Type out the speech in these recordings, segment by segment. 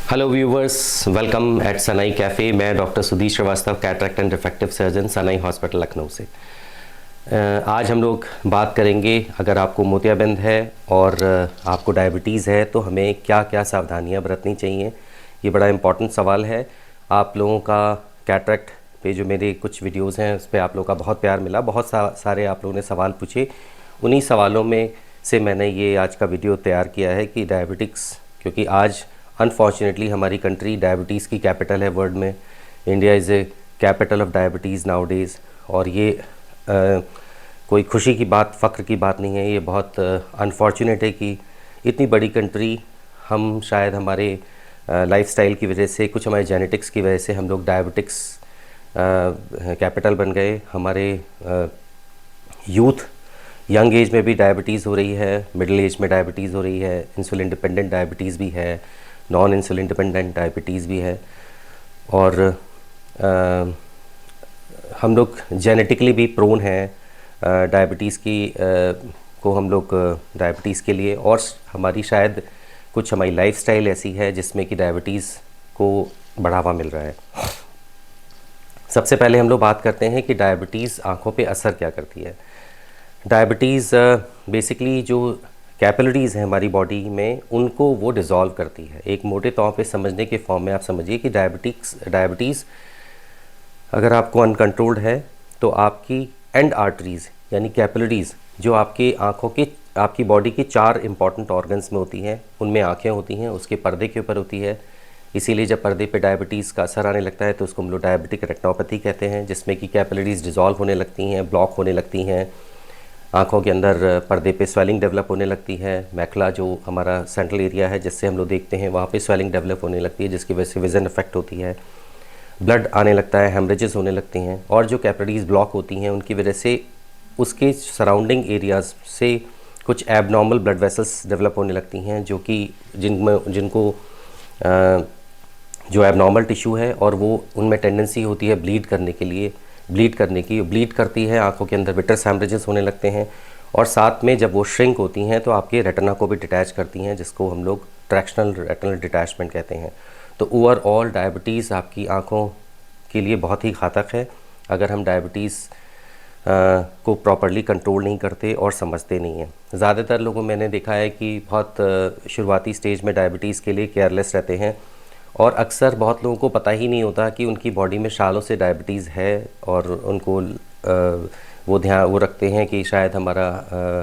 Hello viewers, welcome at Sanai cafe. मैं doctor Sudhir Srivastava, cataract and refractive surgeon, Sanai hospital Lucknow से। आज हम लोग बात करेंगे, अगर आपको मोतियाबिंद है और आपको डायबिटीज़ है तो हमें क्या क्या सावधानियां बरतनी चाहिए। ये बड़ा इम्पॉर्टेंट सवाल है। आप लोगों का कैटरेक्ट पे जो मेरे कुछ वीडियोस हैं उस पर आप लोगों का बहुत प्यार मिला, बहुत सारे आप लोगों ने सवाल पूछे। उन्हीं सवालों में से मैंने ये आज का वीडियो तैयार किया है कि डायबिटिक्स, क्योंकि आज अनफॉर्चुनेटली हमारी कंट्री डायबिटीज़ की कैपिटल है वर्ल्ड में। India is a capital of diabetes now days. और ये कोई खुशी की बात, फ़ख्र की बात नहीं है। ये बहुत अनफॉर्चुनेट है कि इतनी बड़ी कंट्री, हम शायद हमारे लाइफस्टाइल की वजह से, कुछ हमारे जेनेटिक्स की वजह से हम लोग डायबिटिक्स कैपिटल बन गए। हमारे यूथ यंग एज में भी डायबिटीज़ हो रही है, मिडिल एज में डायबिटीज़ हो रही है, इंसुलिन डिपेंडेंट डायबिटीज़ भी है, नॉन इंसुलिन डिपेंडेंट डायबिटीज़ भी है। और हम लोग जेनेटिकली भी प्रोन हैं डायबिटीज़ की को हम लोग डायबिटीज़ के लिए। और हमारी शायद कुछ हमारी लाइफस्टाइल ऐसी है जिसमें कि डायबिटीज़ को बढ़ावा मिल रहा है। सबसे पहले हम लोग बात करते हैं कि डायबिटीज़ आँखों पे असर क्या करती है। डायबिटीज़ बेसिकली जो कैपिलरीज़ हैं हमारी बॉडी में, उनको वो डिज़ोल्व करती है। एक मोटे तौर पे समझने के फॉर्म में आप समझिए कि डायबिटीज़ अगर आपको अनकंट्रोल्ड है तो आपकी एंड आर्टरीज़ यानी कैपिलरीज़ जो आपकी आँखों के, आपकी बॉडी की 4 इंपॉर्टेंट ऑर्गन्स में होती हैं, उनमें आँखें होती हैं, उसके पर्दे के ऊपर होती है। इसीलिए जब पर्दे पे डायबिटीज़ का असर आने लगता है तो उसको हम लोग डायबिटिक रेटिनोपैथी कहते हैं, जिसमें कि कैपिलरीज़ डिज़ोल्व होने लगती हैं, ब्लॉक होने लगती हैं। आँखों के अंदर पर्दे पे स्वेलिंग डेवलप होने लगती है। मैकुला जो हमारा सेंट्रल एरिया है जिससे हम लोग देखते हैं, वहाँ पे स्वेलिंग डेवलप होने लगती है, जिसकी वजह से विज़न इफेक्ट होती है, ब्लड आने लगता है, हेमरेजेस होने लगती हैं। और जो कैपिलरीज़ ब्लॉक होती हैं उनकी वजह से उसके सराउंडिंग एरियाज़ से कुछ एबनॉर्मल ब्लड वेसल्स डेवलप होने लगती हैं, जो कि जिनको जो एबनॉर्मल टिश्यू है और वो उनमें टेंडेंसी होती है ब्लीड करती है। आंखों के अंदर विट्रस हेमरेजेस होने लगते हैं। और साथ में जब वो श्रिंक होती हैं तो आपके रेटिना को भी डिटैच करती हैं, जिसको हम लोग ट्रैक्शनल रेटिनल डिटैचमेंट कहते हैं। तो ओवरऑल डायबिटीज़ आपकी आंखों के लिए बहुत ही घातक है अगर हम डायबिटीज़ को प्रॉपरली कंट्रोल नहीं करते और समझते नहीं हैं। ज़्यादातर लोगों मैंने देखा है कि बहुत शुरुआती स्टेज में डायबिटीज़ के लिए केयरलेस रहते हैं, और अक्सर बहुत लोगों को पता ही नहीं होता कि उनकी बॉडी में सालों से डायबिटीज़ है। और उनको वो रखते हैं कि शायद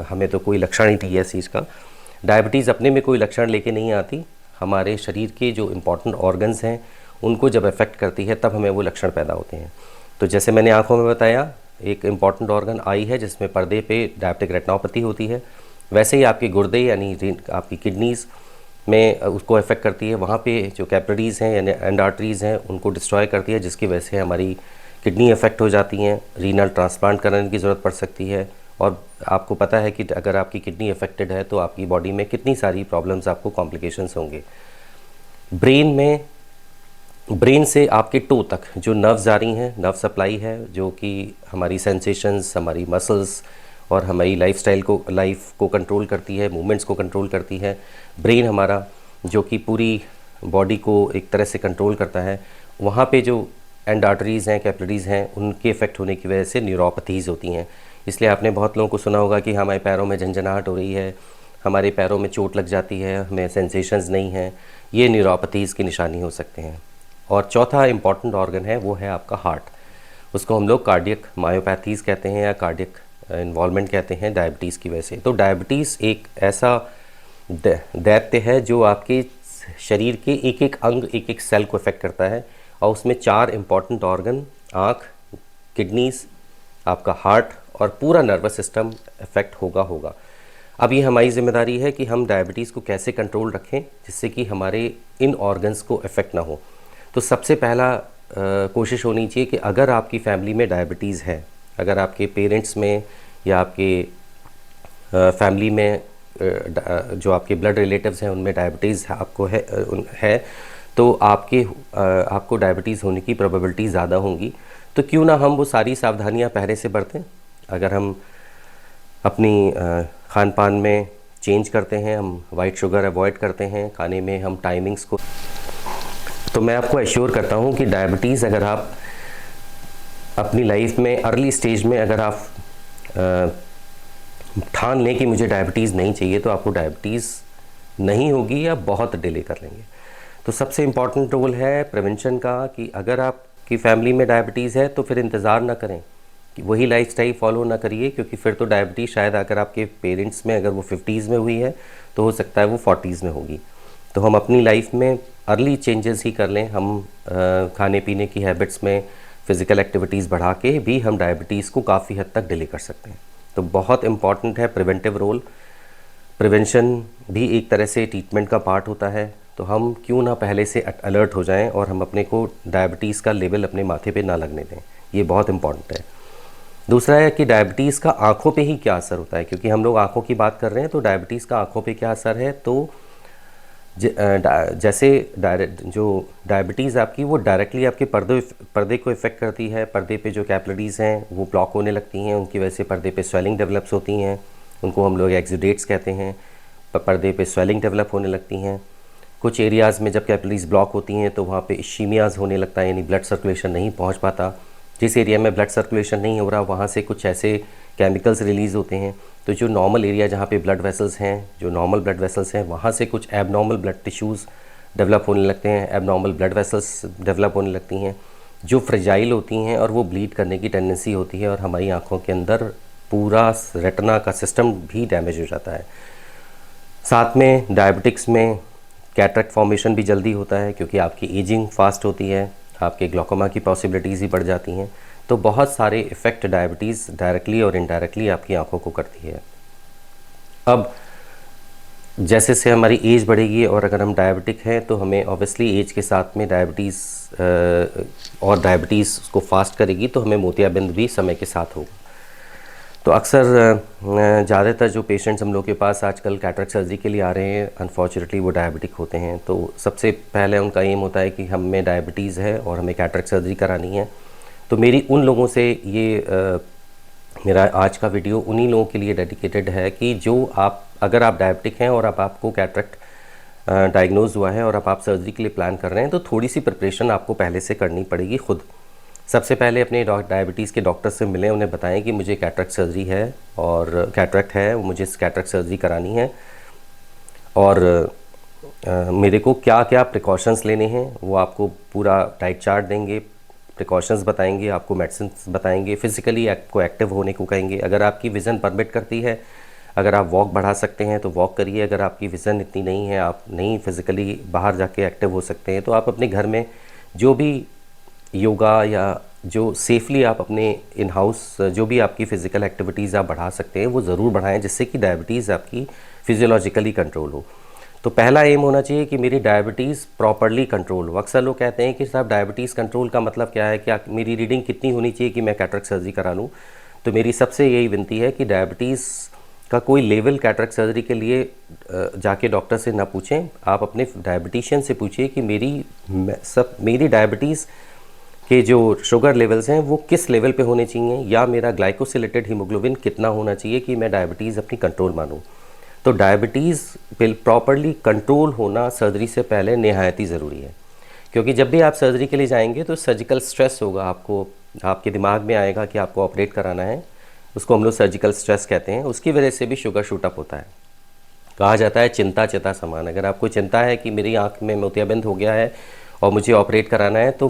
हमें तो कोई लक्षण ही नहीं है इस चीज़ का। डायबिटीज़ अपने में कोई लक्षण लेके नहीं आती, हमारे शरीर के जो इम्पोर्टेंट ऑर्गन्स हैं उनको जब अफेक्ट करती है तब हमें वो लक्षण पैदा होते हैं। तो जैसे मैंने आँखों में बताया, एक इम्पॉर्टेंट ऑर्गन आई है जिसमें पर्दे पे डायबिटिक रेटिनोपैथी होती है। वैसे ही आपके गुर्दे यानी आपकी किडनीज़ में उसको अफेक्ट करती है। वहाँ पे जो कैपिलरीज़ हैं यानी एंड आर्टरीज़ हैं उनको डिस्ट्रॉय करती है, जिसकी वजह से हमारी किडनी अफेक्ट हो जाती हैं, रीनल ट्रांसप्लांट कराने की ज़रूरत पड़ सकती है। और आपको पता है कि अगर आपकी किडनी अफेक्टेड है तो आपकी बॉडी में कितनी सारी प्रॉब्लम्स, आपको कॉम्प्लिकेशंस होंगे। ब्रेन से आपके टो तक जो नर्व्स जा रही हैं, नर्व सप्लाई है जो कि हमारी सेंसेशंस, हमारी मसल्स और हमारी लाइफ को कंट्रोल करती है, मूवमेंट्स को कंट्रोल करती है। ब्रेन हमारा जो कि पूरी बॉडी को एक तरह से कंट्रोल करता है, वहाँ पे जो एंड आर्टरीज़ हैं, कैपिलरीज़ हैं, उनके इफेक्ट होने की वजह से न्यूरोपैथीज़ होती हैं। इसलिए आपने बहुत लोगों को सुना होगा कि हमारे पैरों में झंझनाहट हो रही है, हमारे पैरों में चोट लग जाती है, हमें सेंसेशंस नहीं हैं। ये न्यूरोपैथीज़ की निशानी हो सकते हैं। और चौथा इंपॉर्टेंट ऑर्गन है वो है आपका हार्ट। उसको हम लोग कार्डियक मायोपैथीज़ कहते हैं या कार्डियक इन्वॉल्वमेंट कहते हैं डायबिटीज़ की वजह से। तो डायबिटीज़ एक ऐसा दैत्य है जो आपके शरीर के एक एक अंग, एक एक सेल को इफ़ेक्ट करता है। और उसमें 4 इंपॉर्टेंट ऑर्गन, आँख, किडनीज़, आपका हार्ट और पूरा नर्वस सिस्टम इफ़ेक्ट होगा। अब ये हमारी ज़िम्मेदारी है कि हम डायबिटीज़ को कैसे कंट्रोल रखें जिससे कि हमारे इन ऑर्गन्स को इफ़ेक्ट ना हो। तो सबसे पहला कोशिश होनी चाहिए कि अगर आपकी फैमिली में डायबिटीज़ है, अगर आपके पेरेंट्स में या आपके फैमिली में जो आपके ब्लड रिलेटिव्स हैं उनमें डायबिटीज़ आपको है तो आपको डायबिटीज़ होने की प्रोबेबिलिटी ज़्यादा होंगी। तो क्यों ना हम वो सारी सावधानियां पहले से बरतें। अगर हम अपनी खान पान में चेंज करते हैं, हम वाइट शुगर अवॉइड करते हैं, खाने में हम टाइमिंग्स को तो मैं आपको एश्योर करता हूँ कि डायबिटीज़ अगर आप अपनी लाइफ में अर्ली स्टेज में अगर आप ठान लें कि मुझे डायबिटीज़ नहीं चाहिए, तो आपको डायबिटीज़ नहीं होगी या बहुत डिले कर लेंगे। तो सबसे इम्पॉर्टेंट रोल है प्रिवेंशन का कि अगर आपकी फैमिली में डायबिटीज़ है तो फिर इंतज़ार ना करें कि वही लाइफस्टाइल फॉलो ना करिए, क्योंकि फिर तो डायबिटीज़ शायद अगर आपके पेरेंट्स में अगर वो 50s में हुई है तो हो सकता है वो 40s में होगी। तो हम अपनी लाइफ में अर्ली चेंजेस ही कर लें। हम खाने पीने की हैबिट्स में फ़िज़िकल एक्टिविटीज़ बढ़ा के भी हम डायबिटीज़ को काफ़ी हद तक डिले कर सकते हैं। तो बहुत इम्पॉर्टेंट है प्रिवेंटिव रोल। प्रिवेंशन भी एक तरह से ट्रीटमेंट का पार्ट होता है। तो हम क्यों ना पहले से अलर्ट हो जाएं और हम अपने को डायबिटीज़ का लेवल अपने माथे पे ना लगने दें, ये बहुत इम्पॉर्टेंट है। दूसरा है कि डायबिटीज़ का आँखों पे ही क्या असर होता है, क्योंकि हम लोग आँखों की बात कर रहे हैं, तो डायबिटीज़ का आँखों पे क्या असर है। तो जैसे जो डायबिटीज़ आपकी वो डायरेक्टली आपके पर्दे को इफ़ेक्ट करती है। पर्दे पे जो कैपिलरीज़ हैं वो ब्लॉक होने लगती हैं, उनकी वजह से पर्दे पे स्वेलिंग डेवलप्स होती हैं, उनको हम लोग एक्सुडेट्स कहते हैं। पर्दे पे स्वेलिंग डेवलप होने लगती हैं। कुछ एरियाज़ में जब कैपिलरीज़ ब्लॉक होती हैं तो वहाँ पे इश्कीमियाज़ होने लगता है, यानी ब्लड सर्कुलेशन नहीं पहुँच पाता। जिस एरिया में ब्लड सर्कुलेशन नहीं हो रहा वहाँ से कुछ ऐसे केमिकल्स रिलीज़ होते हैं, तो जो नॉर्मल एरिया जहाँ पे ब्लड वेसल्स हैं, जो नॉर्मल ब्लड वेसल्स हैं, वहाँ से कुछ एबनॉर्मल ब्लड टिश्यूज़ डेवलप होने लगते हैं, एबनॉर्मल ब्लड वेसल्स डेवलप होने लगती हैं जो फ्रेजाइल होती हैं और वो ब्लीड करने की टेंडेंसी होती है, और हमारी आँखों के अंदर पूरा रेटिना का सिस्टम भी डैमेज हो जाता है। साथ में डायबिटिक्स में कैटरेक्ट फॉर्मेशन भी जल्दी होता है, क्योंकि आपकी एजिंग फास्ट होती है, आपके ग्लोकोमा की पॉसिबिलिटीज़ ही बढ़ जाती हैं। तो बहुत सारे इफ़ेक्ट डायबिटीज़ डायरेक्टली और इनडायरेक्टली आपकी आंखों को करती है। अब जैसे से हमारी एज बढ़ेगी और अगर हम डायबिटिक हैं तो हमें ऑब्वियसली एज के साथ में डायबिटीज़ और डायबिटीज़ को फास्ट करेगी, तो हमें मोतियाबिंद भी समय के साथ होगा। तो अक्सर ज़्यादातर जो पेशेंट्स हम लोग के पास आजकल कैटरेक्ट सर्जरी के लिए आ रहे हैं, अनफॉर्चुनेटली वो डायबिटिक होते हैं। तो सबसे पहले उनका एम होता है कि हमें डायबिटीज़ है और हमें कैटरेक्ट सर्जरी करानी है। तो मेरी उन लोगों से मेरा आज का वीडियो उन्हीं लोगों के लिए डेडिकेटेड है कि जो अगर आप डायबिटिक हैं और अब आपको कैटरेक्ट डायग्नोज हुआ है और अब आप सर्जरी के लिए प्लान कर रहे हैं, तो थोड़ी सी प्रिपरेशन आपको पहले से करनी पड़ेगी खुद। सबसे पहले अपने डायबिटीज़ के डॉक्टर से मिलें, उन्हें बताएं कि मुझे कैटरेक्ट सर्जरी है और कैटरेक्ट है, मुझे कैटरेक्ट सर्जरी करानी है और मेरे को क्या क्या प्रिकॉशंस लेने हैं। वो आपको पूरा डाइट चार्ट देंगे, प्रिकॉशंस बताएंगे, आपको मेडिसिन बताएंगे, फिज़िकली आपको एक्टिव होने को कहेंगे। अगर आपकी विज़न परमिट करती है, अगर आप वॉक बढ़ा सकते हैं तो वॉक करिए। अगर आपकी विज़न इतनी नहीं है, आप नहीं फिज़िकली बाहर जाके एक्टिव हो सकते हैं, तो आप अपने घर में जो भी योगा या जो सेफली आप अपने इन हाउस जो भी आपकी फ़िज़िकल एक्टिविटीज़ आप बढ़ा सकते हैं वो ज़रूर बढ़ाएं, जिससे कि डायबिटीज़ आपकी फिजियोलॉजिकली कंट्रोल हो। तो पहला एम होना चाहिए कि मेरी डायबिटीज़ प्रॉपर्ली कंट्रोल हो। अक्सर लोग कहते हैं कि साहब डायबिटीज़ कंट्रोल का मतलब क्या है, क्या मेरी रीडिंग कितनी होनी चाहिए कि मैं कैटरेक्ट सर्जरी करा लूँ। तो मेरी सबसे यही विनती है कि डायबिटीज़ का कोई लेवल कैटरेक्ट सर्जरी के लिए जाके डॉक्टर से ना पूछें, आप अपने डायबिटिशियन से पूछिए कि मेरी डायबिटीज़ के जो शुगर लेवल्स हैं वो किस लेवल पे होने चाहिए, या मेरा ग्लाइकोसिलेटेड हीमोग्लोबिन कितना होना चाहिए कि मैं डायबिटीज़ अपनी कंट्रोल मानूँ। तो डायबिटीज़ प्रॉपर्ली कंट्रोल होना सर्जरी से पहले निहायत ही ज़रूरी है, क्योंकि जब भी आप सर्जरी के लिए जाएंगे तो सर्जिकल स्ट्रेस होगा, आपके दिमाग में आएगा कि आपको ऑपरेट कराना है, उसको हम लोग सर्जिकल स्ट्रेस कहते हैं। उसकी वजह से भी शुगर शूट अप होता है। कहा जाता है चिंता चिता समान। अगर आपको चिंता है कि मेरी आँख में मोतियाबिंद हो गया है और मुझे ऑपरेट कराना है, तो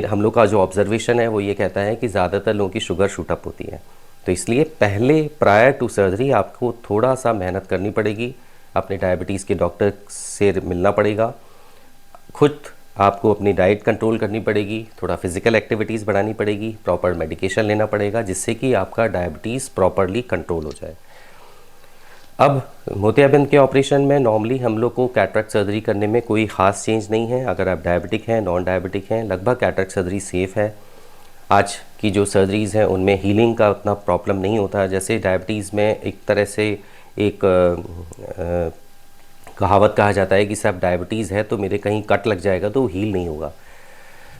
हम लोग का जो ऑब्जर्वेशन है वो ये कहता है कि ज़्यादातर लोगों की शुगर शूट अप होती है। तो इसलिए पहले प्रायर टू सर्जरी आपको थोड़ा सा मेहनत करनी पड़ेगी, अपने डायबिटीज़ के डॉक्टर से मिलना पड़ेगा, खुद आपको अपनी डाइट कंट्रोल करनी पड़ेगी, थोड़ा फिज़िकल एक्टिविटीज़ बढ़ानी पड़ेगी, प्रॉपर मेडिकेशन लेना पड़ेगा, जिससे कि आपका डायबिटीज़ प्रॉपरली कंट्रोल हो जाए। अब मोतियाबिंद के ऑपरेशन में नॉर्मली हम लोग को कैटरेक्ट सर्जरी करने में कोई ख़ास चेंज नहीं है। अगर आप डायबिटिक हैं, नॉन डायबिटिक हैं, लगभग कैटरेक्ट सर्जरी सेफ़ है। आज की जो सर्जरीज़ हैं उनमें हीलिंग का उतना प्रॉब्लम नहीं होता। जैसे डायबिटीज़ में एक तरह से एक कहावत कहा जाता है कि साहब डायबिटीज़ है तो मेरे कहीं कट लग जाएगा तो हील नहीं होगा।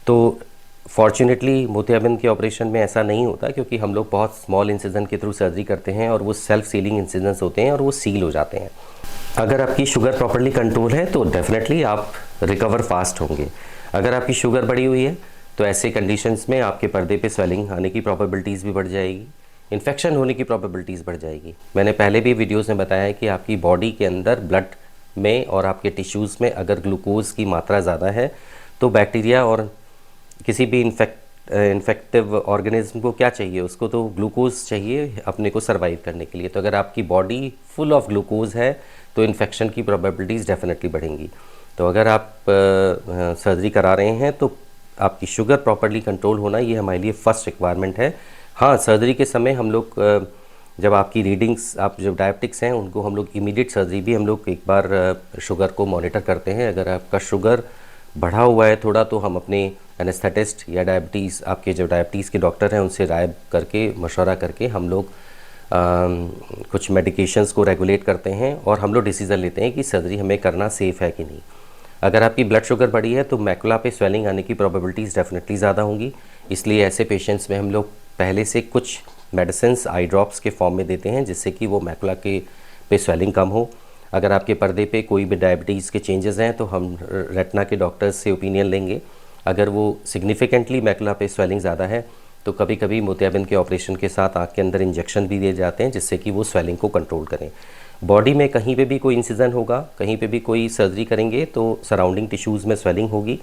तो फॉर्चुनेटली मोतियाबिंद के ऑपरेशन में ऐसा नहीं होता, क्योंकि हम लोग बहुत स्मॉल इंसिजन के थ्रू सर्जरी करते हैं और वो सेल्फ सीलिंग इंसिजन्स होते हैं और वो सील हो जाते हैं। अगर आपकी शुगर प्रॉपर्ली कंट्रोल है तो डेफिनेटली आप रिकवर फास्ट होंगे। अगर आपकी शुगर बढ़ी हुई है तो ऐसे कंडीशंस में आपके पर्दे पे स्वेलिंग आने की प्रोबेबिलिटीज़ भी बढ़ जाएगी, इन्फेक्शन होने की प्रोबेबिलिटीज़ बढ़ जाएगी। मैंने पहले भी वीडियोस में बताया है कि आपकी बॉडी के अंदर ब्लड में और आपके टिश्यूज़ में अगर ग्लूकोज़ की मात्रा ज़्यादा है तो बैक्टीरिया और किसी भी इन्फेक्टिव ऑर्गेनिज्म को क्या चाहिए, उसको तो ग्लूकोज चाहिए अपने को सर्वाइव करने के लिए। तो अगर आपकी बॉडी फुल ऑफ ग्लूकोज है तो इन्फेक्शन की प्रोबेबिलिटीज़ डेफिनेटली बढ़ेंगी। तो अगर आप सर्जरी करा रहे हैं तो आपकी शुगर प्रॉपर्ली कंट्रोल होना ये हमारे लिए फ़र्स्ट रिक्वायरमेंट है। हाँ, सर्जरी के समय हम लोग जब आपकी रीडिंग्स, आप जो डायबिटिक्स हैं उनको हम लोग इमीडिएट सर्जरी भी हम लोग एक बार शुगर को मॉनिटर करते हैं। अगर आपका शुगर बढ़ा हुआ है थोड़ा तो हम अपने एनेस्थेटिस्ट या डायबिटीज़, आपके जो डायबिटीज़ के डॉक्टर हैं उनसे राय करके, मशवरा करके हम लोग कुछ मेडिकेशंस को रेगुलेट करते हैं और हम लोग डिसीज़न लेते हैं कि सर्जरी हमें करना सेफ़ है कि नहीं। अगर आपकी ब्लड शुगर बढ़ी है तो मैकुला पे स्वेलिंग आने की प्रोबेबिलिटीज़ डेफिनेटली ज़्यादा होंगी। इसलिए ऐसे पेशेंट्स में हम लोग पहले से कुछ मेडिसिन्स आई ड्रॉप्स के फॉर्म में देते हैं जिससे कि वो मैकुला के पे स्वेलिंग कम हो। अगर आपके पर्दे पे कोई भी डायबिटीज़ के चेंजेस हैं तो हम रेटिना के डॉक्टर्स से ओपिनियन लेंगे। अगर वो सिग्निफिकेंटली मैकुला पे स्वेलिंग ज़्यादा है तो कभी कभी मोतियाबिंद के ऑपरेशन के साथ आँख के अंदर इंजेक्शन भी दिए जाते हैं जिससे कि वो स्वेलिंग को कंट्रोल करें। बॉडी में कहीं पे भी कोई इंसिजन होगा, कहीं पे भी कोई सर्जरी करेंगे तो सराउंडिंग टिश्यूज़ में स्वेलिंग होगी,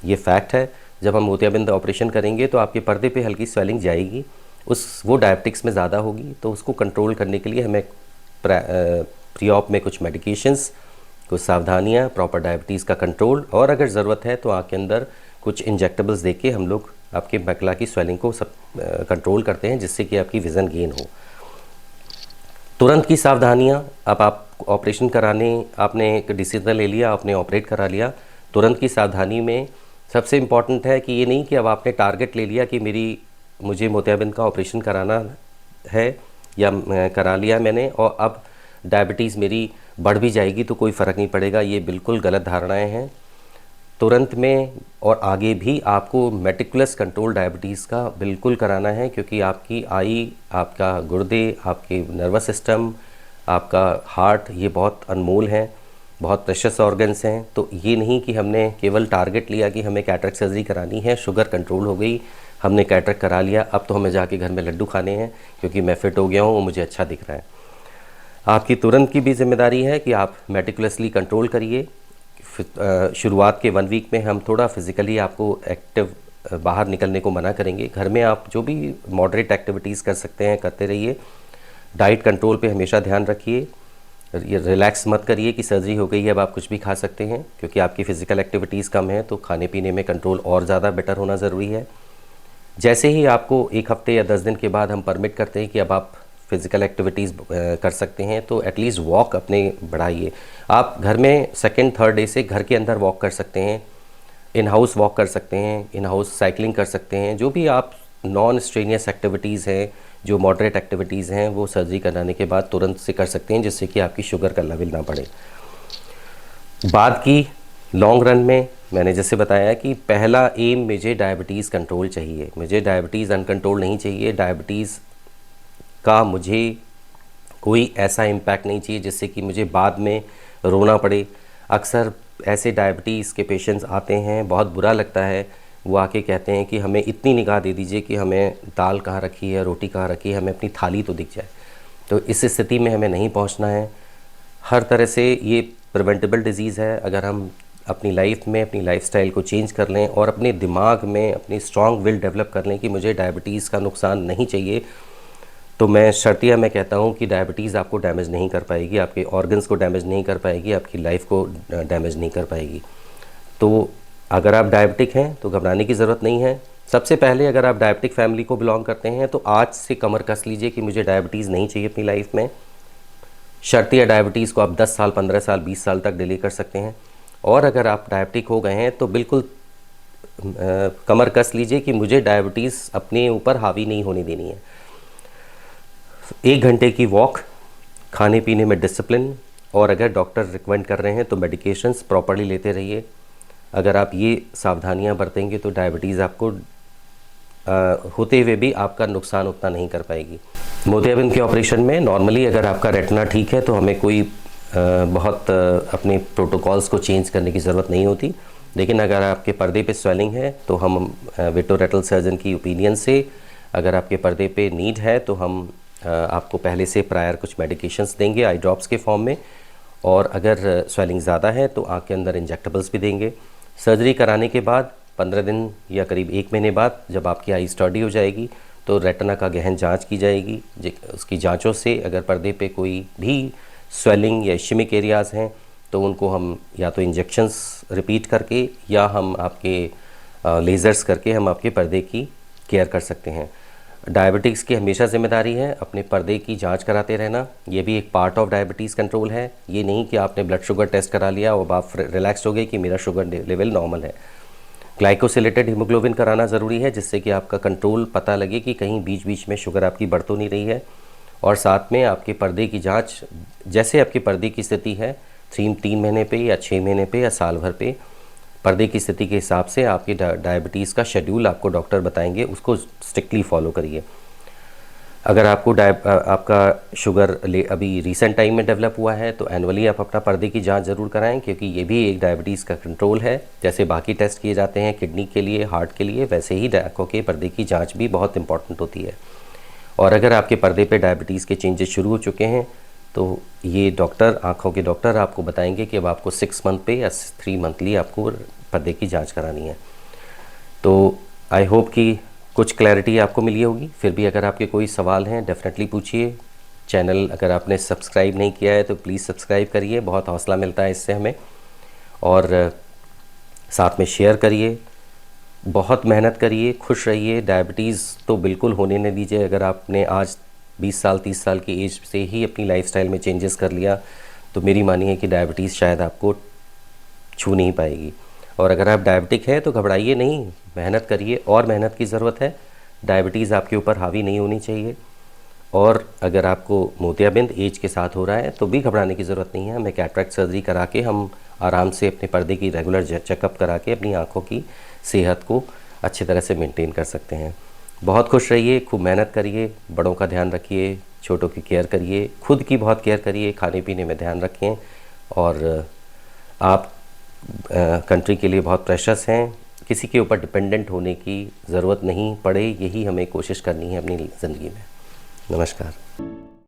ये फैक्ट है। जब हम मोतियाबिंद ऑपरेशन करेंगे तो आपके पर्दे पे हल्की स्वेलिंग जाएगी, वो डायबिटिक्स में ज़्यादा होगी। तो उसको कंट्रोल करने के लिए हमें प्री ऑप में कुछ मेडिकेशंस, कुछ सावधानियाँ, प्रॉपर डायबिटीज़ का कंट्रोल और अगर ज़रूरत है तो आँख के अंदर कुछ इंजेक्टेबल्स देके हम लोग आपके मैकुला की स्वेलिंग को कंट्रोल करते हैं जिससे कि आपकी विज़न गेन हो। तुरंत की सावधानियाँ, अब आप ऑपरेशन कराने, आपने एक डिसीजन ले लिया, आपने ऑपरेट करा लिया, तुरंत की सावधानी में सबसे इम्पॉर्टेंट है कि ये नहीं कि अब आपने टारगेट ले लिया कि मुझे मोतियाबिंद का ऑपरेशन कराना है या करा लिया मैंने और अब डायबिटीज़ मेरी बढ़ भी जाएगी तो कोई फ़र्क नहीं पड़ेगा। ये बिल्कुल गलत धारणाएं हैं। तुरंत में और आगे भी आपको मेटिकुलस कंट्रोल डायबिटीज़ का बिल्कुल कराना है क्योंकि आपकी आई, आपका गुर्दे, आपके नर्वस सिस्टम, आपका हार्ट, ये बहुत अनमोल हैं, बहुत प्रेशियस ऑर्गन्स हैं। तो ये नहीं कि हमने केवल टारगेट लिया कि हमें कैटरेक्ट सर्जरी करानी है, शुगर कंट्रोल हो गई, हमने कैटरेक्ट करा लिया, अब तो हमें जाके घर में लड्डू खाने हैं क्योंकि मैं फ़िट हो गया हूँ, मुझे अच्छा दिख रहा है। आपकी तुरंत की भी जिम्मेदारी है कि आप मेटिकुलसली कंट्रोल करिए। शुरुआत के 1 वीक में हम थोड़ा फिज़िकली आपको एक्टिव बाहर निकलने को मना करेंगे। घर में आप जो भी मॉडरेट एक्टिविटीज़ कर सकते हैं करते रहिए। डाइट कंट्रोल पे हमेशा ध्यान रखिए। ये रिलैक्स मत करिए कि सर्जरी हो गई है अब आप कुछ भी खा सकते हैं, क्योंकि आपकी फ़िज़िकल एक्टिविटीज़ कम है तो खाने पीने में कंट्रोल और ज़्यादा बेटर होना ज़रूरी है। जैसे ही आपको 1 हफ़्ते या 10 दिन के बाद हम परमिट करते हैं कि अब आप फ़िज़िकल एक्टिविटीज़ कर सकते हैं तो एटलीस्ट वॉक अपने बढ़ाइए। आप घर में सेकंड थर्ड डे से घर के अंदर वॉक कर सकते हैं, इन हाउस वॉक कर सकते हैं, इन हाउस साइकिलिंग कर सकते हैं। जो भी आप नॉन स्ट्रेनियस एक्टिविटीज़ हैं, जो मॉडरेट एक्टिविटीज़ हैं, वो सर्जरी कराने के बाद तुरंत से कर सकते हैं जिससे कि आपकी शुगर का लेवल ना बढ़े। बाद की लॉन्ग रन में मैंने जैसे बताया कि पहला एम मुझे डायबिटीज़ कंट्रोल चाहिए, मुझे डायबिटीज़ अनकंट्रोल नहीं चाहिए। डायबिटीज़ का मुझे कोई ऐसा इम्पैक्ट नहीं चाहिए जिससे कि मुझे बाद में रोना पड़े। अक्सर ऐसे डायबिटीज़ के पेशेंट्स आते हैं, बहुत बुरा लगता है, वो आके कहते हैं कि हमें इतनी निगाह दे दीजिए कि हमें दाल कहाँ रखी है, रोटी कहाँ रखी है, हमें अपनी थाली तो दिख जाए। तो इस स्थिति में हमें नहीं पहुंचना है। हर तरह से ये प्रिवेंटेबल डिज़ीज़ है। अगर हम अपनी लाइफ में अपनी लाइफस्टाइल को चेंज कर लें और अपने दिमाग में अपनी स्ट्रॉन्ग विल डेवलप कर लें कि मुझे डायबिटीज़ का नुकसान नहीं चाहिए, तो मैं शर्तिया मैं कहता हूँ कि डायबिटीज़ आपको डैमेज नहीं कर पाएगी, आपके ऑर्गन्स को डैमेज नहीं कर पाएगी, आपकी लाइफ को डैमेज नहीं कर पाएगी। तो अगर आप डायबिटिक हैं तो घबराने की ज़रूरत नहीं है। सबसे पहले अगर आप डायबिटिक फैमिली को बिलोंग करते हैं तो आज से कमर कस लीजिए कि मुझे डायबिटीज़ नहीं चाहिए अपनी लाइफ में। शर्तिया डायबिटीज़ को आप 10 साल, 15 साल, 20 साल तक डिले कर सकते हैं। और अगर आप डायबिटिक हो गए हैं तो बिल्कुल कमर कस लीजिए कि मुझे डायबिटीज़ अपने ऊपर हावी नहीं होने देनी है। 1 घंटे की वॉक, खाने पीने में डिसिप्लिन, और अगर डॉक्टर रिकमेंड कर रहे हैं तो मेडिकेशंस प्रॉपर्ली लेते रहिए। अगर आप ये सावधानियां बरतेंगे तो डायबिटीज़ आपको होते हुए भी आपका नुकसान उतना नहीं कर पाएगी। मोतियाबिंद के ऑपरेशन में नॉर्मली अगर आपका रेटिना ठीक है तो हमें कोई बहुत अपने प्रोटोकॉल्स को चेंज करने की ज़रूरत नहीं होती। लेकिन अगर आपके पर्दे पे स्वेलिंग है तो हम विट्रोरेटल सर्जन की ओपिनियन से, अगर आपके पर्दे पे नीड है तो हम आपको पहले से प्रायर कुछ मेडिकेशंस देंगे आई ड्रॉप्स के फॉर्म में, और अगर स्वेलिंग ज़्यादा है तो आँख के अंदर इंजेक्टेबल्स भी देंगे। सर्जरी कराने के बाद 15 दिन या करीब 1 महीने बाद जब आपकी आई स्टडी हो जाएगी तो रेटिना का गहन जांच की जाएगी। उसकी जांचों से अगर पर्दे पे कोई भी स्वेलिंग या इश्मिक एरियाज़ हैं तो उनको हम या तो इंजेक्शंस रिपीट करके या हम आपके लेज़र्स करके हम आपके पर्दे की केयर कर सकते हैं। डायबिटिक्स की हमेशा ज़िम्मेदारी है अपने पर्दे की जांच कराते रहना। ये भी एक पार्ट ऑफ डायबिटीज़ कंट्रोल है। ये नहीं कि आपने ब्लड शुगर टेस्ट करा लिया और आप रिलैक्स हो गए कि मेरा शुगर लेवल नॉर्मल है। ग्लाइकोसिलेटेड हीमोग्लोबिन कराना ज़रूरी है जिससे कि आपका कंट्रोल पता लगे कि कहीं बीच बीच में शुगर आपकी बढ़ तो नहीं रही है। और साथ में आपके पर्दे की जांच, जैसे आपके पर्दे की स्थिति है 3 महीने पे या 6 महीने पे या साल भर पे, पर्दे की स्थिति के हिसाब से आपकी डायबिटीज़ का शेड्यूल आपको डॉक्टर बताएंगे, उसको स्ट्रिक्टली फॉलो करिए। अगर आपको आपका शुगर अभी रिसेंट टाइम में डेवलप हुआ है तो एनुअली आप अपना पर्दे की जांच ज़रूर कराएं, क्योंकि ये भी एक डायबिटीज़ का कंट्रोल है। जैसे बाकी टेस्ट किए जाते हैं किडनी के लिए, हार्ट के लिए, वैसे ही आँखों के पर्दे की जाँच भी बहुत इंपॉर्टेंट होती है। और अगर आपके पर्दे पे डायबिटीज़ के चेंजेस शुरू हो चुके हैं तो ये डॉक्टर, आँखों के डॉक्टर आपको बताएंगे कि अब आपको 6 मंथ पे या 3 मंथली आपको पर्दे की जांच करानी है। तो आई होप कि कुछ क्लैरिटी आपको मिली होगी। फिर भी अगर आपके कोई सवाल हैं डेफिनेटली पूछिए। चैनल अगर आपने सब्सक्राइब नहीं किया है तो प्लीज़ सब्सक्राइब करिए, बहुत हौसला मिलता है इससे हमें। और साथ में शेयर करिए, बहुत मेहनत करिए, खुश रहिए। डायबिटीज़ तो बिल्कुल होने नहीं दीजिए। अगर आपने आज 20 साल 30 साल की एज से ही अपनी लाइफस्टाइल में चेंजेस कर लिया तो मेरी मानिए कि डायबिटीज़ शायद आपको छू नहीं पाएगी। और अगर आप डायबिटिक हैं तो घबराइए नहीं, मेहनत करिए, और मेहनत की ज़रूरत है। डायबिटीज़ आपके ऊपर हावी नहीं होनी चाहिए। और अगर आपको मोतियाबिंद एज के साथ हो रहा है तो भी घबराने की ज़रूरत नहीं है। हमें कैटरेक्ट सर्जरी करा के हम आराम से अपने पर्दे की रेगुलर चेकअप करा के अपनी आँखों की सेहत को अच्छी तरह से मेंटेन कर सकते हैं। बहुत खुश रहिए, खूब मेहनत करिए, बड़ों का ध्यान रखिए, छोटों की केयर करिए, खुद की बहुत केयर करिए, खाने पीने में ध्यान रखें। और आप कंट्री के लिए बहुत प्रेशस हैं, किसी के ऊपर डिपेंडेंट होने की ज़रूरत नहीं पड़े, यही हमें कोशिश करनी है अपनी ज़िंदगी में। नमस्कार।